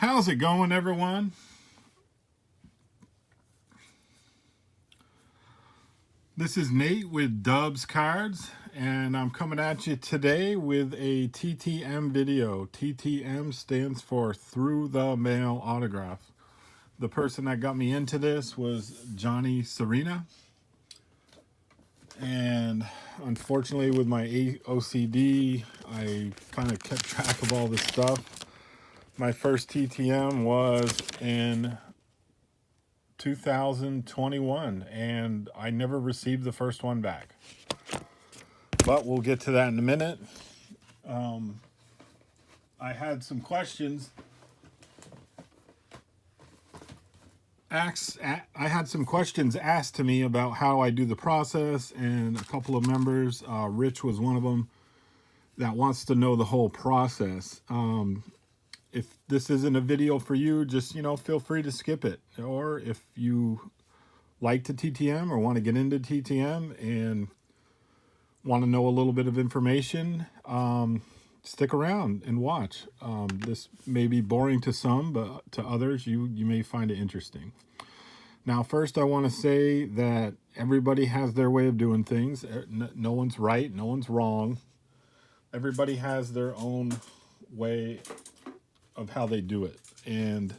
How's it going, everyone? This is Nate with Dubs Cards, and I'm coming at you today with a TTM video. TTM stands for Through the Mail Autograph. The person that got me into this was Johnny Serena, and unfortunately with my OCD, I kind of kept track of all this stuff. My first TTM was in 2021, and I never received the first one back. But we'll get to that in a minute. I had some questions asked to me about how I do the process, and a couple of members, Rich was one of them, that wants to know the whole process. If this isn't a video for you, just, feel free to skip it. Or if you like to TTM or want to get into TTM and want to know a little bit of information, stick around and watch. This may be boring to some, but to others, you may find it interesting. Now, first, I want to say that everybody has their way of doing things. No one's right, no one's wrong. Everybody has their own way of how they do it. And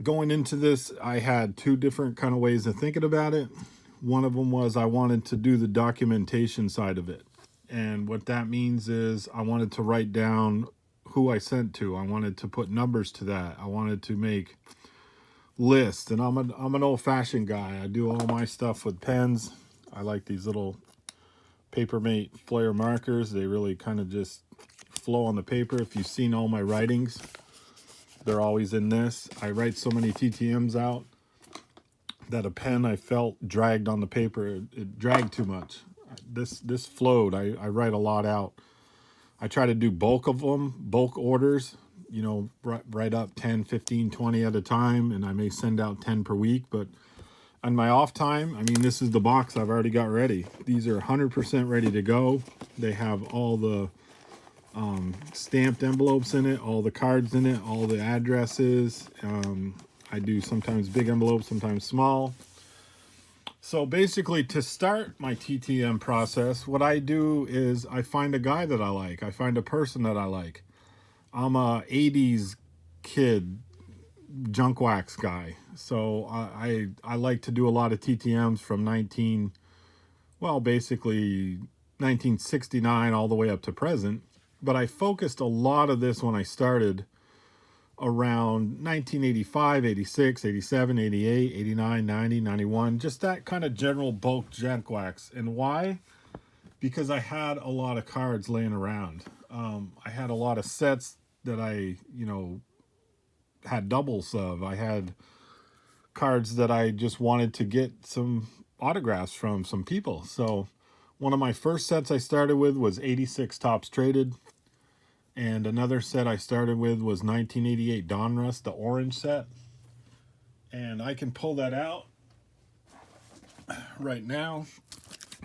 going into this, I had two different kind of ways of thinking about it. One of them was I wanted to do the documentation side of it. And what that means is I wanted to write down who I sent to. I wanted to put numbers to that. I wanted to make lists. And I'm an old-fashioned guy. I do all my stuff with pens. I like these little Papermate Flair markers. They really kind of just flow on the paper. If you've seen all my writings, they're always in this. I write so many TTMs out that a pen I felt dragged on the paper. It dragged too much. This flowed. I write a lot out. I try to do bulk of them, bulk orders, write up 10, 15, 20 at a time, and I may send out 10 per week. But on my off time, this is the box I've already got ready. These are 100% ready to go. They have all the stamped envelopes in it, all the cards in it, all the addresses. I do sometimes big envelopes, sometimes small. So basically, to start my TTM process, what I do is I find a guy that I like. I find a person that I like. I'm a 80s kid junk wax guy. So I like to do a lot of TTMs from basically 1969 all the way up to present. But I focused a lot of this when I started around 1985, 86, 87, 88, 89, 90, 91. Just that kind of general bulk junk wax. And why? Because I had a lot of cards laying around. I had a lot of sets that I, had doubles of. I had cards that I just wanted to get some autographs from some people. So one of my first sets I started with was 86 Topps Traded. And another set I started with was 1988 Donruss, the orange set. And I can pull that out right now.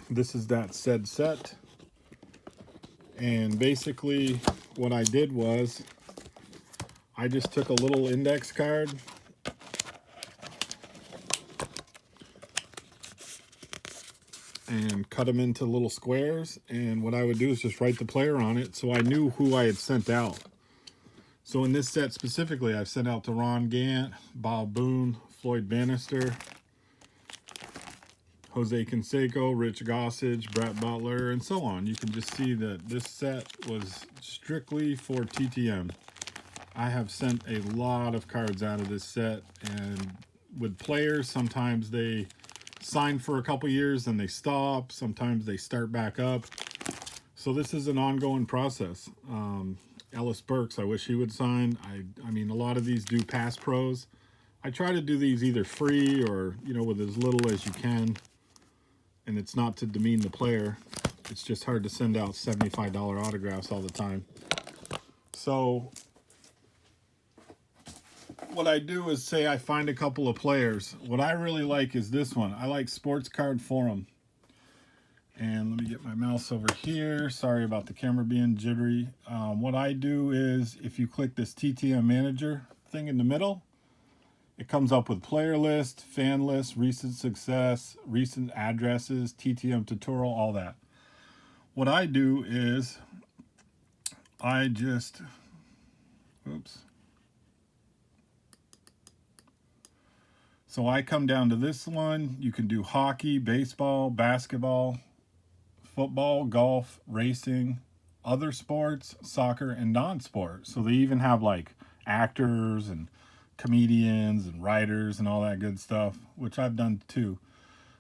This is that said set. And basically what I did was I just took a little index card and cut them into little squares, and what I would do is just write the player on it so I knew who I had sent out. So in this set specifically, I've sent out to Ron Gant, Bob Boone, Floyd Bannister, Jose Canseco, Rich Gossage, Brett Butler, and so on. You can just see that this set was strictly for TTM. I have sent a lot of cards out of this set, and with players, sometimes they sign for a couple years and they stop. Sometimes they start back up. So this is an ongoing process. Ellis Burks, I wish he would sign. I mean, a lot of these do pass pros. I try to do these either free or, with as little as you can. And it's not to demean the player. It's just hard to send out $75 autographs all the time. So what I do is say I find a couple of players. What I really like is this one. I like Sports Card Forum. And let me get my mouse over here. Sorry about the camera being jittery. What I do is if you click this TTM manager thing in the middle, it comes up with player list, fan list, recent success, recent addresses, TTM tutorial, all that. What I do is I just, oops. So I come down to this one. You can do hockey, baseball, basketball, football, golf, racing, other sports, soccer, and non-sport. So they even have like actors and comedians and writers and all that good stuff, which I've done too.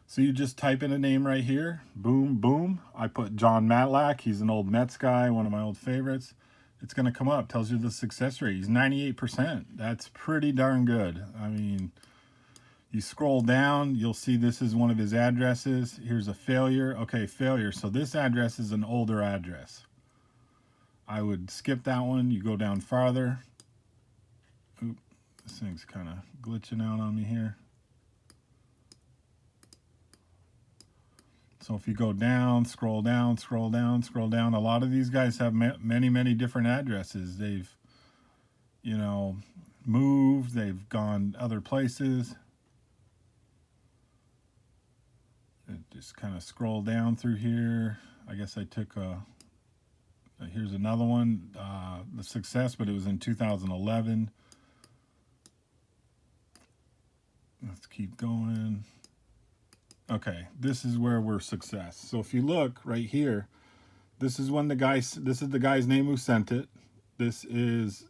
So you just type in a name right here. Boom, boom. I put John Matlack. He's an old Mets guy, one of my old favorites. It's going to come up. Tells you the success rate. He's 98%. That's pretty darn good. I mean, you scroll down, you'll see this is one of his addresses. Here's a failure. Okay, failure. So this address is an older address. I would skip that one. You go down farther. Oop, this thing's kind of glitching out on me here. So if you go down, scroll down, scroll down, scroll down, a lot of these guys have many, many different addresses. They've, you know, moved, they've gone other places. Just kind of scroll down through here. I guess I took here's another one, the success, but it was in 2011. Let's keep going. Okay, this is where we're success. So if you look right here, this is when this is the guy's name who sent it. This is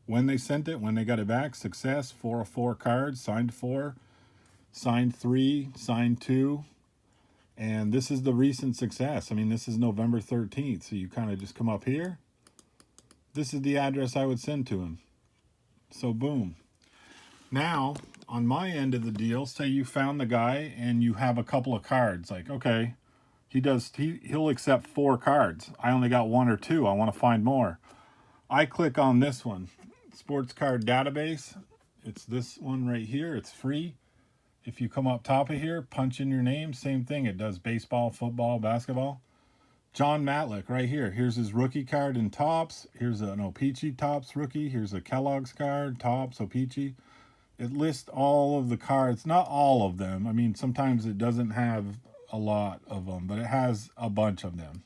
when they sent it, when they got it back. Success, 4 of 4 cards, signed 4, signed 3, signed 2. And this is the recent success. I mean, this is November 13th. So you kind of just come up here. This is the address I would send to him. So boom. Now, on my end of the deal, say you found the guy and you have a couple of cards. Like, okay, he'll accept 4 cards. I only got 1 or 2. I want to find more. I click on this one, sports card database. It's this one right here. It's free. If you come up top of here, punch in your name, same thing. It does baseball, football, basketball. John Matlack right here. Here's his rookie card in Topps. Here's an O-Pee-Chee Topps rookie. Here's a Kellogg's card, Topps, O-Pee-Chee. It lists all of the cards, not all of them. I mean, sometimes it doesn't have a lot of them, but it has a bunch of them.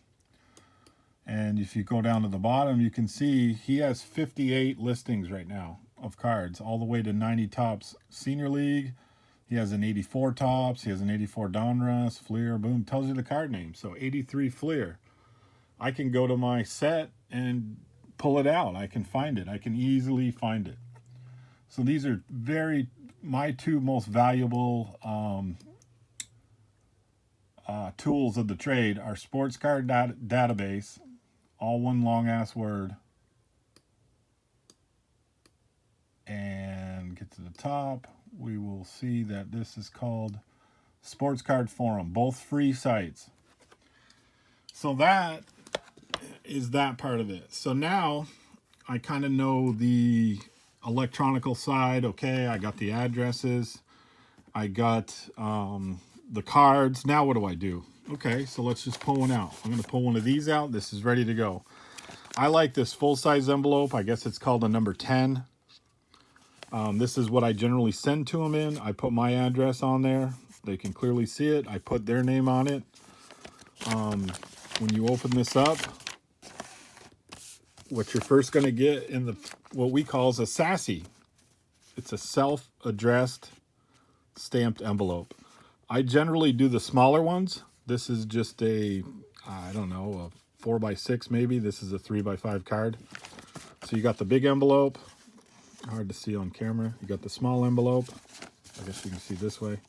And if you go down to the bottom, you can see he has 58 listings right now of cards, all the way to 90 Topps Senior League. He has an 84 Topps. He has an 84 Donruss, Fleer, boom. Tells you the card name. So 83 Fleer. I can go to my set and pull it out. I can find it. I can easily find it. So these are my 2 most valuable tools of the trade are sports card database, all one long ass word, and get to the top. We will see that this is called Sports Card Forum, both free sites. So that is that part of it. So now I kind of know the electronical side. Okay, I got the addresses. I got the cards. Now what do I do? Okay, so let's just pull one out. I'm going to pull one of these out. This is ready to go. I like this full-size envelope. I guess it's called a number 10. This is what I generally send to them in. I put my address on there. They can clearly see it. I put their name on it. When you open this up, what you're first going to get in what we call is a sassy. It's a self-addressed stamped envelope. I generally do the smaller ones. This is just I don't know, a 4x6 maybe. This is a 3x5 card. So you got the big envelope. Hard to see on camera. You got the small envelope. I guess you can see this way.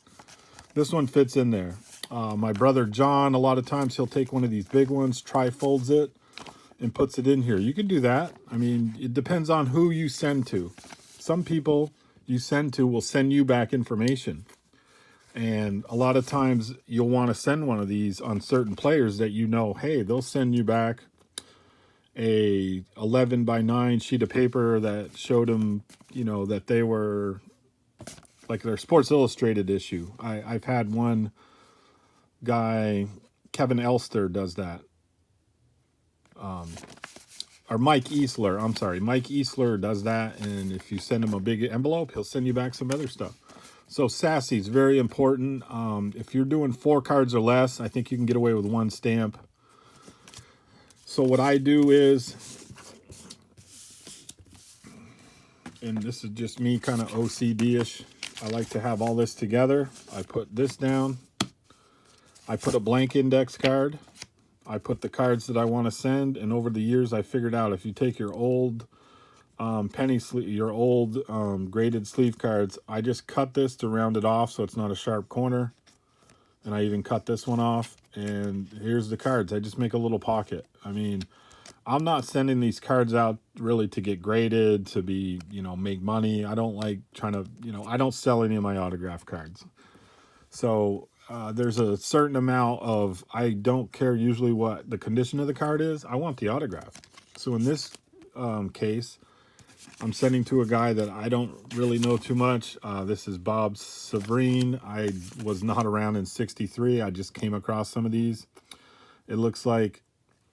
This one fits in there. My brother John, a lot of times he'll take one of these big ones, tri-folds it, and puts it in here. You can do that. I mean, it depends on who you send to. Some people you send to will send you back information. And a lot of times you'll want to send one of these on certain players that you know, hey, they'll send you back a 11x9 sheet of paper that showed them, you know, that they were like their Sports Illustrated issue. I've had one guy Kevin Elster does that. Or Mike Easler, I'm sorry. Mike Easler does that, and if you send him a big envelope, he'll send you back some other stuff. So sassy is very important. If you're doing 4 cards or less, I think you can get away with 1 stamp. So what I do is, and this is just me kind of OCD-ish, I like to have all this together. I put this down. I put a blank index card. I put the cards that I want to send, and over the years I figured out if you take your old penny sleeve, your old graded sleeve cards, I just cut this to round it off so it's not a sharp corner. And I even cut this one off, and here's the cards. I just make a little pocket. I mean, I'm not sending these cards out really to get graded, to be, you know, make money. I don't like trying to, you know, I don't sell any of my autograph cards. So there's a certain amount of, I don't care usually what the condition of the card is. I want the autograph. So in this case, I'm sending to a guy that I don't really know too much. This is Bob Severine. I was not around in '63. I just came across some of these. It looks like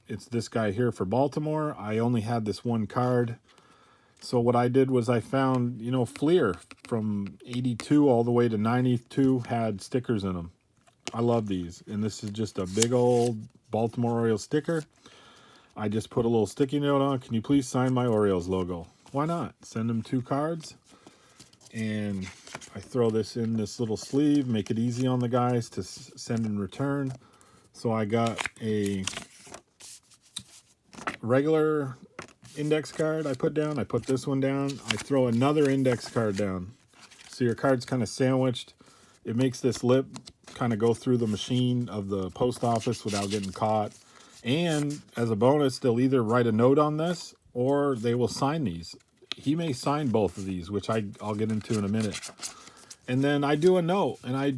it's this guy here for Baltimore. I only had this one card. So what I did was I found, you know, Fleer from 82 all the way to 92 had stickers in them. I love these. And this is just a big old Baltimore Orioles sticker. I just put a little sticky note on. Can you please sign my Orioles logo? Why not? Send them 2 cards. And I throw this in this little sleeve. Make it easy on the guys to send and return. So I got a regular index card I put down. I put this one down. I throw another index card down. So your card's kind of sandwiched. It makes this lip kind of go through the machine of the post office without getting caught. And as a bonus, they'll either write a note on this or they will sign these. He may sign both of these, which I'll get into in a minute. And then I do a note, and I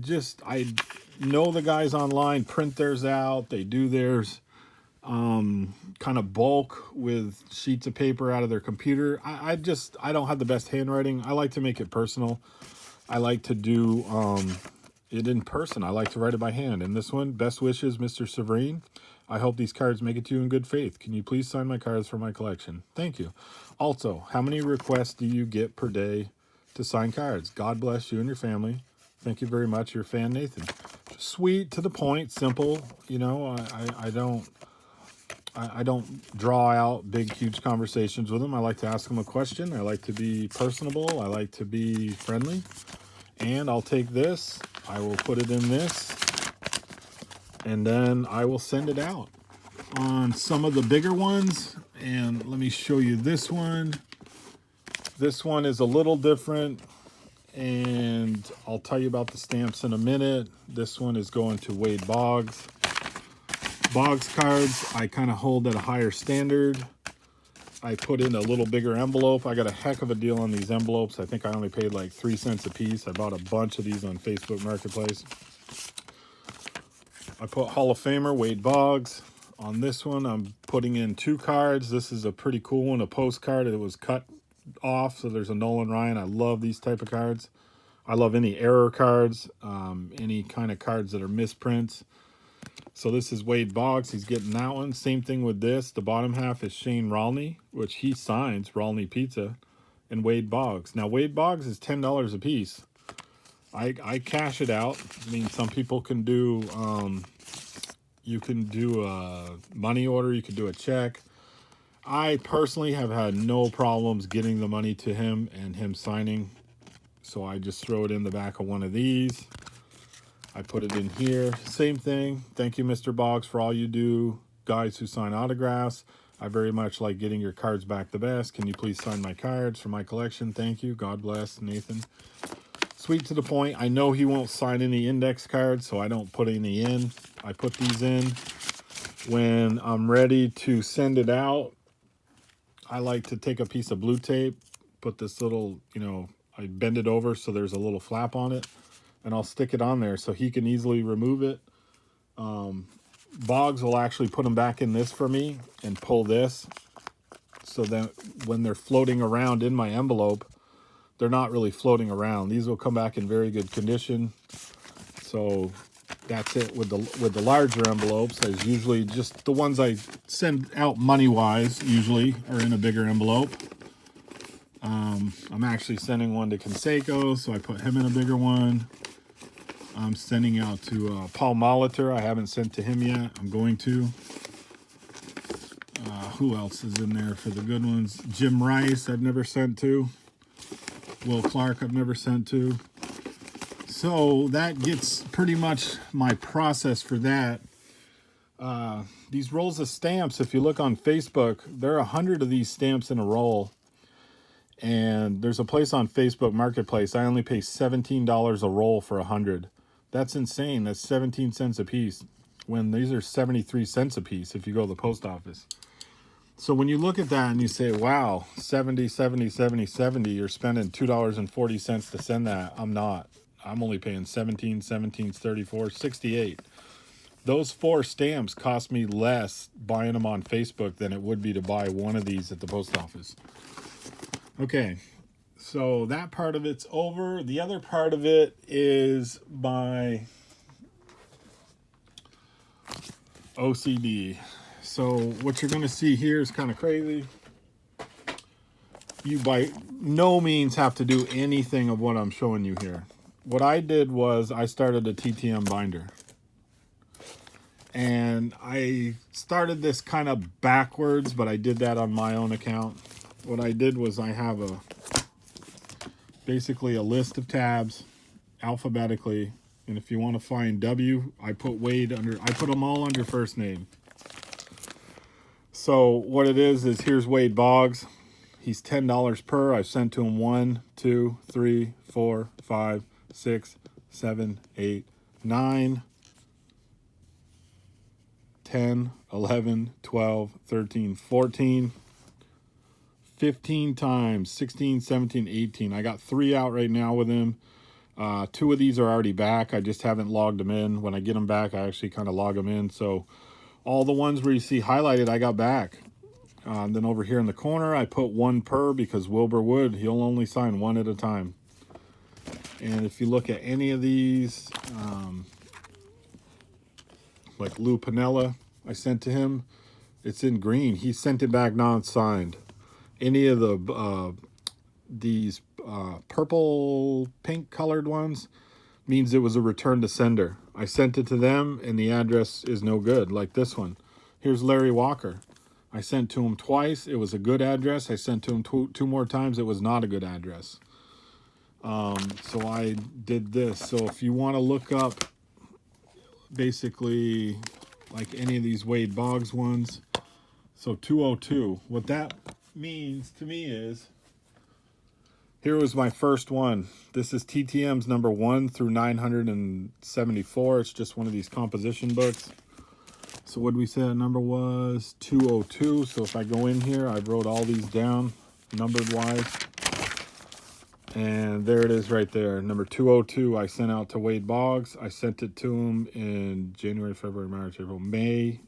know the guys online print theirs out. They do theirs kind of bulk with sheets of paper out of their computer. I don't have the best handwriting. I like to make it personal. I like to do it in person. I like to write it by hand. And this one, best wishes, Mr. Severine. I hope these cards make it to you in good faith. Can you please sign my cards for my collection? Thank you. Also, how many requests do you get per day to sign cards? God bless you and your family. Thank you very much. Your fan, Nathan. Sweet, to the point, simple. You know, I don't draw out big, huge conversations with them. I like to ask them a question. I like to be personable. I like to be friendly. And I'll take this. I will put it in this. And then I will send it out on some of the bigger ones. And let me show you this one. This one is a little different. And I'll tell you about the stamps in a minute. This one is going to Wade Boggs. Boggs cards, I kind of hold at a higher standard. I put in a little bigger envelope. I got a heck of a deal on these envelopes. I think I only paid like 3 cents a piece. I bought a bunch of these on Facebook Marketplace. I put Hall of Famer Wade Boggs. On this one, I'm putting in 2 cards. This is a pretty cool one, a postcard. It was cut off, so there's a Nolan Ryan. I love these type of cards. I love any error cards, any kind of cards that are misprints. So this is Wade Boggs. He's getting that one. Same thing with this. The bottom half is Shane Rolney, which he signs, Rolney Pizza, and Wade Boggs. Now, Wade Boggs is $10 a piece. I cash it out. I mean, some people can do, you can do a money order. You can do a check. I personally have had no problems getting the money to him and him signing. So I just throw it in the back of one of these. I put it in here. Same thing. Thank you, Mr. Boggs, for all you do. Guys who sign autographs. I very much like getting your cards back the best. Can you please sign my cards for my collection? Thank you. God bless, Nathan. Sweet to the point. I know he won't sign any index cards, so I don't put any in. I put these in when I'm ready to send it out. I like to take a piece of blue tape, put this little, you know, I bend it over so there's a little flap on it, and I'll stick it on there so he can easily remove it. Boggs will actually put them back in this for me and pull this so that when they're floating around in my envelope, they're not really floating around. These will come back in very good condition. So That's it with the larger envelopes. There's usually just the ones I send out money-wise usually are in a bigger envelope. I'm actually sending one to Conseco, so I put him in a bigger one. I'm sending out to Paul Molitor. I haven't sent to him yet. I'm going to. Who else is in there for the good ones? Jim Rice, I've never sent to. Will Clark, I've never sent to. So that gets pretty much my process for that. These rolls of stamps, if you look on Facebook, there are 100 of these stamps in a roll. And there's a place on Facebook Marketplace. I only pay $17 a roll for 100. That's insane. That's 17 cents a piece, when these are 73 cents a piece if you go to the post office. So when you look at that and you say, wow, 70, 70, 70, 70, you're spending $2.40 to send that. I'm not. I'm only paying 17, 17, 34, 68. Those 4 stamps cost me less buying them on Facebook than it would be to buy one of these at the post office. Okay, so that part of it's over. The other part of it is my OCD. So what you're going to see here is kind of crazy. You by no means have to do anything of what I'm showing you here. What I did was I started a TTM binder. And I started this kind of backwards, but I did that on my own account. What I did was I have basically a list of tabs alphabetically. And if you want to find W, I put Wade under, I put them all under first name. So what it is here's Wade Boggs. He's $10 per. I've sent to him 1, 2, 3, 4, 5, 6, 7, 8, 9, 10, 11, 12, 13, 14, 15 times, 16, 17, 18. I got 3 out right now with him. 2 of these are already back. I just haven't logged them in. When I get them back, I actually kind of log them in. So all the ones where you see highlighted, I got back. Then over here in the corner, I put 1 per because Wilbur Wood, he'll only sign 1 at a time. And if you look at any of these, like Lou Piniella, I sent to him, it's in green. He sent it back non-signed. Any of the these purple pink colored ones means it was a return to sender. I sent it to them and the address is no good, like this one. Here's Larry Walker. I sent to him twice. It was a good address. I sent to him two more times. It was not a good address. So I did this. So if you want to look up basically like any of these Wade Boggs ones, so 202, what that means to me is, here was my first one. This is TTM's number 1 through 974. It's just one of these composition books. So what did we say that number was? 202. So if I go in here, I wrote all these down numbered wise. And there it is right there. Number 202 I sent out to Wade Boggs. I sent it to him in January, February, March, April, May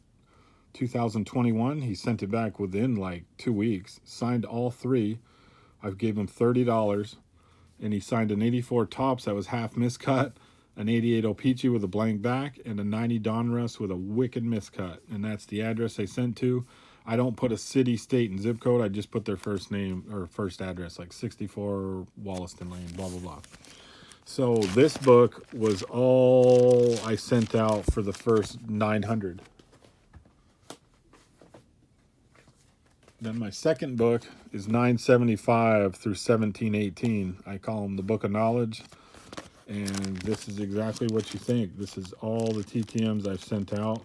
2021. He sent it back within like 2 weeks. Signed all 3. I gave him $30. And he signed an 84 Tops that was half miscut, an 88 O-Pee-Chee with a blank back, and a 90 Donruss with a wicked miscut. And that's the address they sent to. I don't put a city, state, and zip code. I just put their first name or first address, like 64 Wollaston Lane, blah, blah, blah. So this book was all I sent out for the first 900. Then my second book is 975 through 1718. I call them the Book of Knowledge. And this is exactly what you think. This is all the TTMs I've sent out.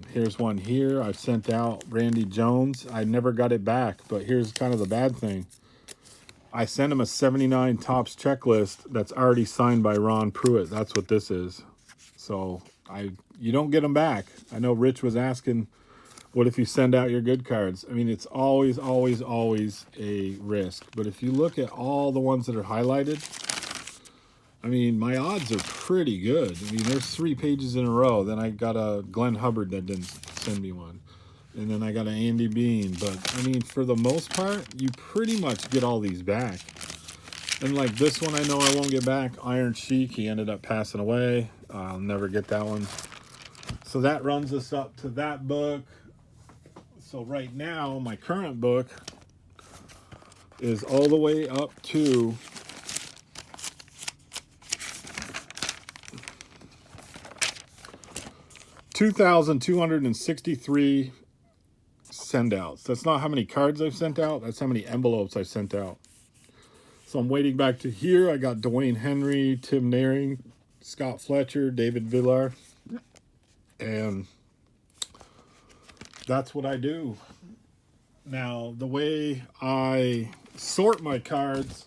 Here's one here. I've sent out Randy Jones. I never got it back, but here's kind of the bad thing. I sent him a 79 Tops checklist that's already signed by Ron Pruitt. That's what this is. So you don't get them back. I know Rich was asking, what if you send out your good cards? I mean, it's always, always, always a risk. But if you look at all the ones that are highlighted, I mean, my odds are pretty good. I mean, there's 3 pages in a row. Then I got a Glenn Hubbard that didn't send me one. And then I got an Andy Bean. But, I mean, for the most part, you pretty much get all these back. And like this one, I know I won't get back. Iron Sheik, he ended up passing away. I'll never get that one. So that runs us up to that book. So right now, my current book is all the way up to 2,263 send outs. That's not how many cards I've sent out. That's how many envelopes I sent out. So I'm waiting back to here. I got Dwayne Henry, Tim Naring, Scott Fletcher, David Villar. And that's what I do. Now, the way I sort my cards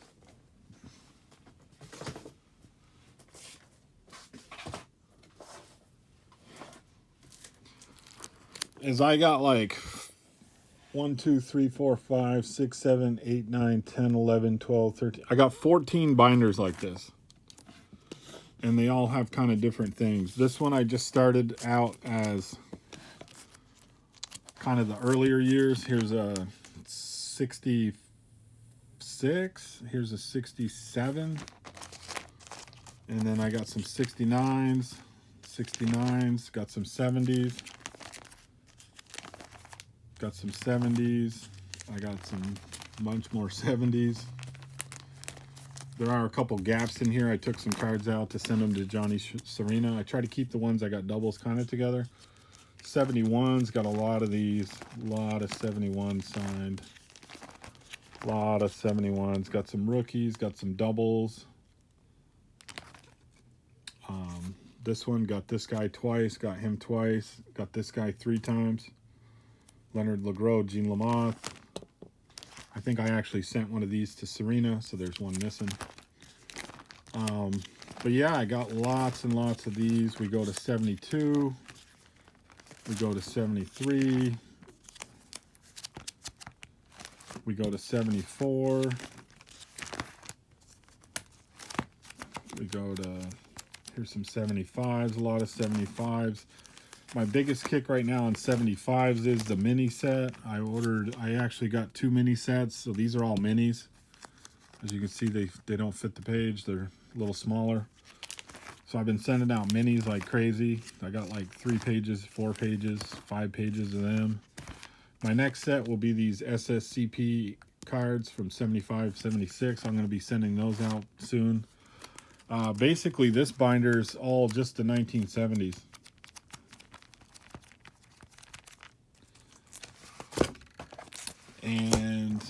is I got like 1, 2, 3, 4, 5, 6, 7, 8, 9, 10, 11, 12, 13. I got 14 binders like this. And they all have kind of different things. This one I just started out as kind of the earlier years. Here's a 66. Here's a 67. And then I got some 69s, got some 70s. Got some 70s. I got some bunch more 70s. There are a couple gaps in here. I took some cards out to send them to Johnny Serena. I try to keep the ones I got doubles kind of together. 71s, got a lot of these. A lot of 71s signed. A lot of 71s. Got some rookies, got some doubles. This one, got this guy twice, got him twice. Got this guy 3 times. Leonard LeGros, Gene Lamothe. I think I actually sent one of these to Serena, so there's one missing. But yeah, I got lots and lots of these. We go to 72. We go to 73. We go to 74. We go to, here's some 75s, a lot of 75s. My biggest kick right now on 75s is the mini set. I actually got 2 mini sets, so these are all minis. As you can see, they don't fit the page. They're a little smaller. So I've been sending out minis like crazy. I got like 3 pages, 4 pages, 5 pages of them. My next set will be these SSCP cards from 75, 76. I'm going to be sending those out soon. Basically, this binder is all just the 1970s. And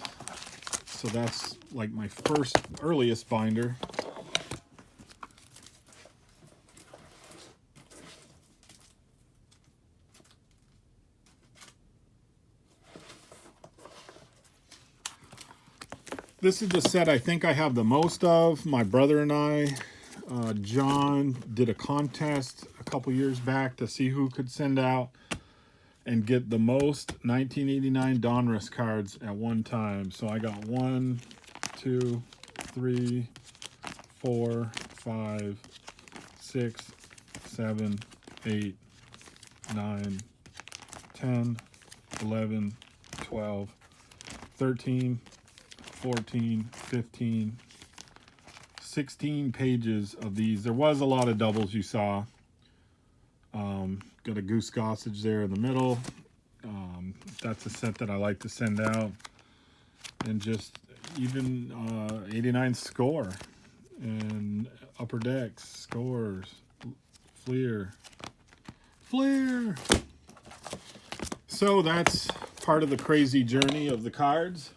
so that's like my first earliest binder. This is the set I think I have the most of. My brother and I, John, did a contest a couple years back to see who could send out and get the most 1989 Donruss cards at one time. So I got 1, 2, 3, 4, 5, 6, 7, 8, 9, 10, 11, 12, 13, 14, 15, 16 pages of these. There was a lot of doubles you saw. Got a Goose Gossage there in the middle. That's a set that I like to send out. And just even 89 Score and Upper Decks, Scores, Fleer. So that's part of the crazy journey of the cards.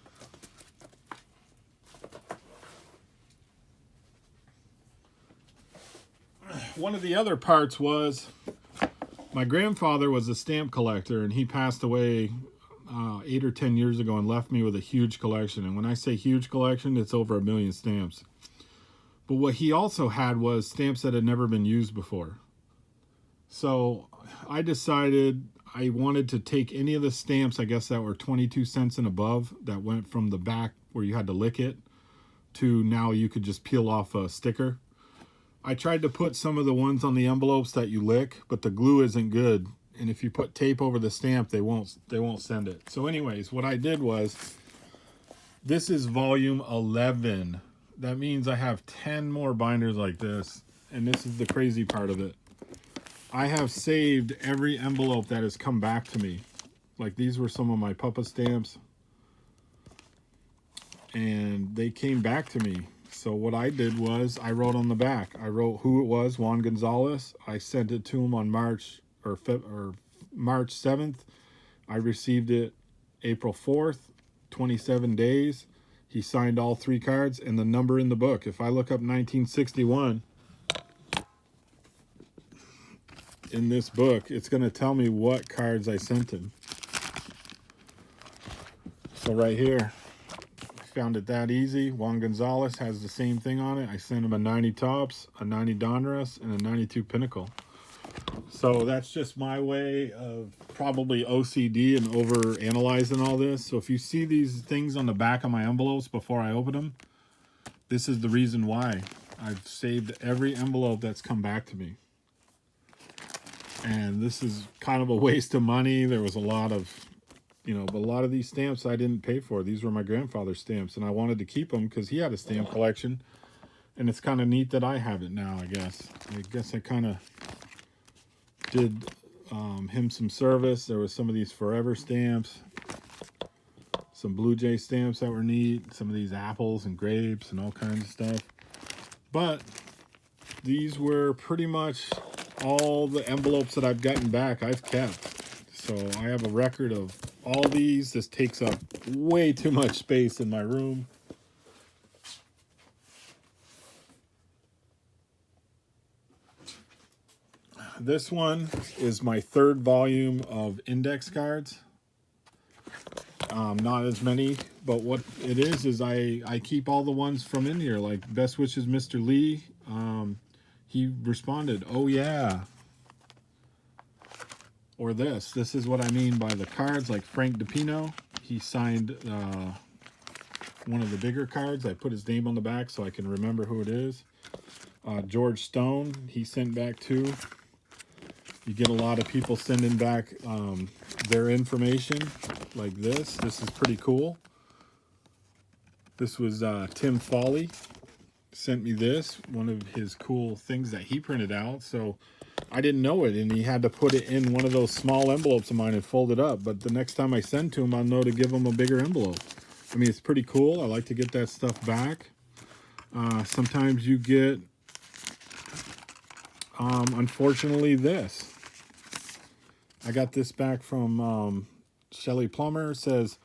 One of the other parts was my grandfather was a stamp collector, and he passed away 8 or 10 years ago and left me with a huge collection. And when I say huge collection, it's over 1 million stamps. But what he also had was stamps that had never been used before. So I decided I wanted to take any of the stamps, I guess, that were 22 cents and above, that went from the back where you had to lick it to now you could just peel off a sticker. I tried to put some of the ones on the envelopes that you lick, but the glue isn't good. And if you put tape over the stamp, they won't send it. So anyways, what I did was, this is volume 11. that means I have 10 more binders like this. And this is the crazy part of it. I have saved every envelope that has come back to me. Like these were some of my Papa stamps. And they came back to me. So what I did was I wrote on the back. I wrote who it was, Juan Gonzalez. I sent it to him on March 7th. I received it April 4th, 27 days. He signed all 3 cards and the number in the book. If I look up 1961 in this book, it's going to tell me what cards I sent him. So right here, found it that easy. Juan Gonzalez has the same thing on it. I sent him a 90 Tops, a 90 Donruss, and a 92 Pinnacle. So that's just my way of probably OCD and over analyzing all this. So if you see these things on the back of my envelopes before I open them, this is the reason why. I've saved every envelope that's come back to me. And this is kind of a waste of money. There was a lot of, but a lot of these stamps I didn't pay for. These were my grandfather's stamps, and I wanted to keep them because he had a stamp collection. And it's kind of neat that I have it now, I guess. I kind of did him some service. There was some of these Forever stamps, some Blue Jay stamps that were neat, some of these apples and grapes and all kinds of stuff. But these were pretty much all the envelopes that I've gotten back I've kept. So I have a record of all these. This takes up way too much space in my room. This one is my 3rd volume of index cards. Not as many, but what it is I keep all the ones from in here, like Best Wishes, Mr. Lee. He responded, oh yeah. Or this is what I mean by the cards, like Frank DePino. He signed one of the bigger cards. I put his name on the back so I can remember who it is. George Stone, he sent back 2. You get a lot of people sending back their information like this. This is pretty cool. This was Tim Foley sent me this, one of his cool things that he printed out. So I didn't know it, and he had to put it in one of those small envelopes of mine and fold it up. But the next time I send to him, I'll know to give him a bigger envelope. I mean, it's pretty cool. I like to get that stuff back. Sometimes you get, unfortunately, this. I got this back from Shelly Plummer. It says,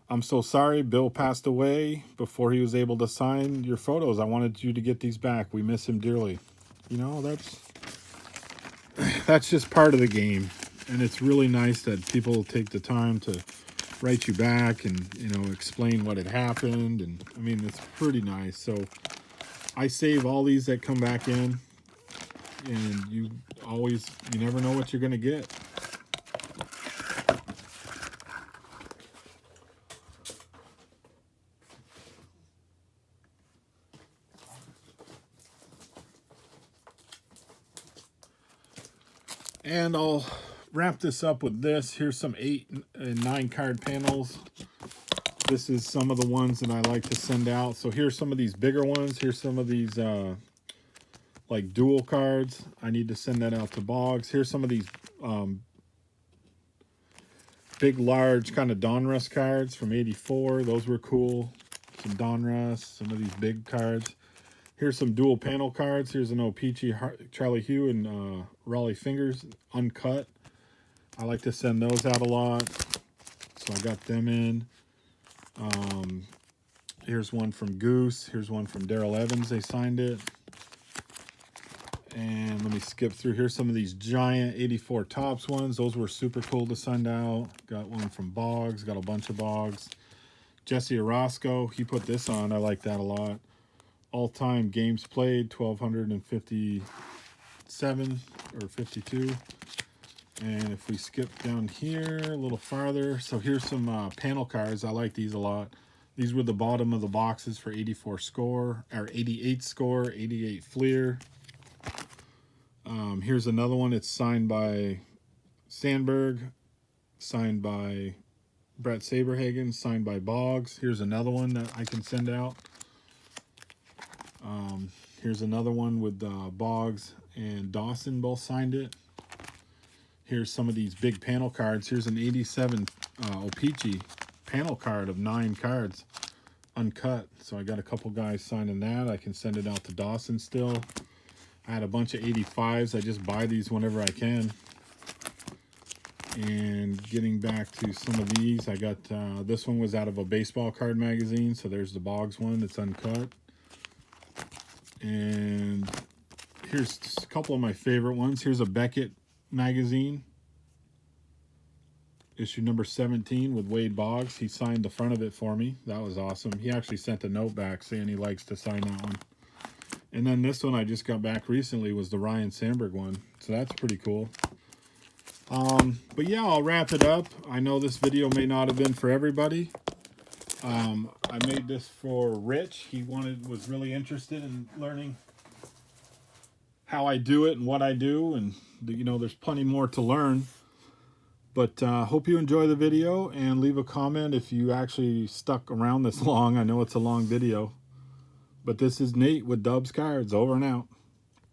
I'm so sorry, Bill passed away before he was able to sign your photos. I wanted you to get these back. We miss him dearly. That's just part of the game. And it's really nice that people take the time to write you back and, explain what had happened. And I mean, it's pretty nice. So I save all these that come back in, and you never know what you're going to get. And I'll wrap this up with this. Here's some 8 and 9 card panels. This is some of the ones that I like to send out. So here's some of these bigger ones. Here's some of these like dual cards. I need to send that out to Boggs. Here's some of these big, large kind of Donruss cards from '84. Those were cool. Some Donruss, some of these big cards. Here's some dual panel cards. Here's an O-Pee-Chee, Charlie Hugh, and Raleigh Fingers, uncut. I like to send those out a lot. So I got them in. Here's one from Goose. Here's one from Daryl Evans. They signed it. And let me skip through. Here's some of these giant 84 Tops ones. Those were super cool to send out. Got one from Boggs. Got a bunch of Boggs. Jesse Orozco, he put this on. I like that a lot. All-time games played, 1,257 or 52. And if we skip down here a little farther, so here's some panel cards. I like these a lot. These were the bottom of the boxes for 84 score, or 88 score, 88 Fleer. Here's another one. It's signed by Sandberg, signed by Brett Saberhagen, signed by Boggs. Here's another one that I can send out. Here's another one with Boggs and Dawson both signed it. Here's some of these big panel cards. Here's an 87 O-Pee-Chee panel card of 9 cards, uncut. So I got a couple guys signing that. I can send it out to Dawson still. I had a bunch of 85s. I just buy these whenever I can. And getting back to some of these, I got this one was out of a baseball card magazine. So there's the Boggs one. It's uncut. And here's just a couple of my favorite ones. Here's a Beckett magazine, issue number 17 with Wade Boggs. He signed the front of it for me. That was awesome. He actually sent a note back saying he likes to sign that one. And then this one I just got back recently was the Ryan Sandberg one. So that's pretty cool. But yeah, I'll wrap it up. I know this video may not have been for everybody. I made this for Rich. He was really interested in learning how I do it and what I do, and you know, there's plenty more to learn. But hope you enjoy the video, and leave a comment if you actually stuck around this long. I know it's a long video, but this is Nate with Dubs Cards, over and out.